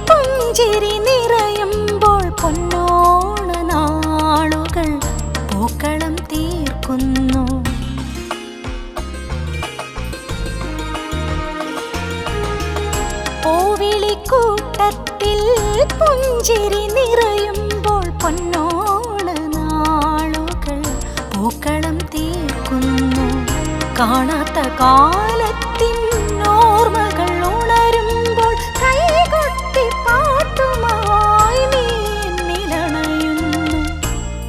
പുഞ്ചിരി നിറയുമ്പോൾ പൊന്നോണ നാളുകൾ പൂക്കളം തീർക്കുന്നു. പൂവിളിക്കൂട്ടത്തിൽ പുഞ്ചിരി നിറയുമ്പോൾ പൊന്നോണ നാളുകൾ പൂക്കളം തീർക്കുന്നു. കാണാത്ത കാലത്തിൻ ഓർമ്മകൾ ഉണരുമ്പോൾ കൈകൊട്ടി പാട്ടുമായി നീ എന്നിലണയുന്നു.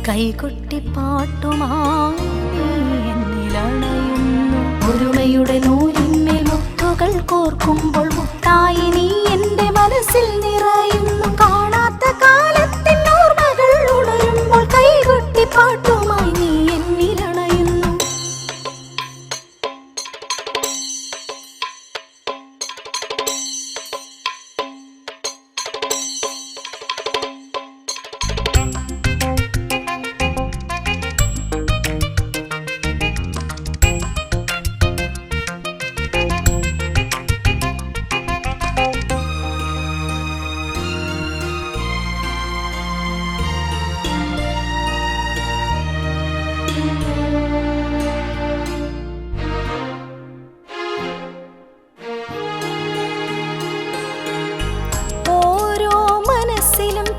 കൈകൊട്ടി പാട്ടുമായി നീ എന്നിലണയുന്നു. ഒരുമയുടെ നൂലിന്മേൽ മുത്തുകൾ കോർക്കുമ്പോൾ മുത്തായി നീ എൻ്റെ മനസ്സിൽ നിറയുന്നു. കാണാത്ത കാലത്തിൻ ഓർമ്മകൾ ഉണരുമ്പോൾ കൈകൊട്ടി പാട്ടുമായി നീ എന്നിലണയുന്നു.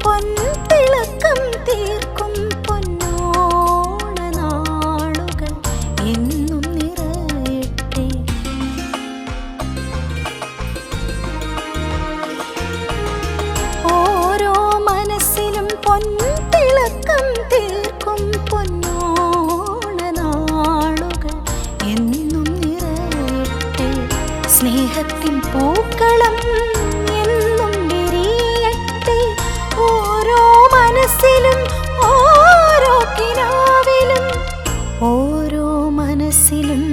പൊൻതിളക്കം തീർക്കും പൊന്നോണ നാളുകൾ എന്നും നിറയട്ടെ. ഓരോ മനസ്സിലും പൊൻതിളക്കം തീർക്കും പൊന്നോണ നാളുകൾ എന്നും നിറയട്ടെ. സ്നേഹത്തിൻ പൂക്കളം എന്നും വിരിയട്ടെ. ഓരോ മനസ്സിലും ഓരോ കിനാവിലും, ഓരോ മനസ്സിലും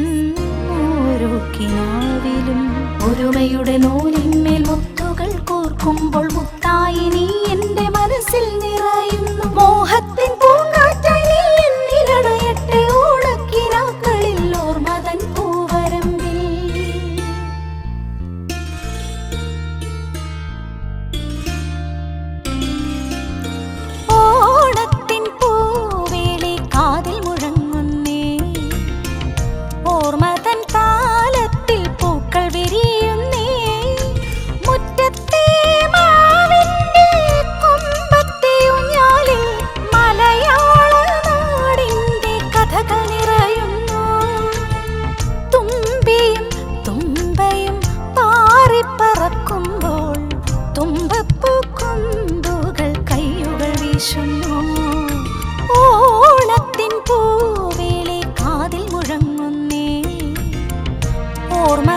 ഓരോ കിനാവിലും. ഒരുമയുടെ നൂലിന്മേൽ മുത്തുകൾ കോർക്കുമ്പോൾ മുത്തായി നീ എൻ്റെ മനസ്സിൽ നിറയുന്നു. മോഹത്തിൻ പൂങ്കാറ്റായി നീ എന്നിലണയട്ടെ. ഓണക്കിനാക്കളിൽ ഓർമ്മതൻ പൂവരമ്പിൽ. ഓണത്തിൻ പൂവേളി കാതിൽ മുഴങ്ങുന്നേ. ഓർമ്മതൻ താലത്തിൽ പൂക്കൾ വിരിയുന്നേ. മുറ്റത്തെ മാവിൻ്റെ കൊമ്പത്തെ ഊഞ്ഞാലിൽ മലയാള നാടിൻ്റെ കഥകൾ നിറയുന്നു. തുമ്പിയും തുമ്പയും പാറിപ്പറക്കുമ്പോൾ തുമ്പപ്പൂക്കൊമ്പുകൾ കയ്യുകൾ വീശുന്നു. ഓണത്തിൻ പൂവേളി കാതിൽ മുഴങ്ങുന്നേ. ഓർമ്മ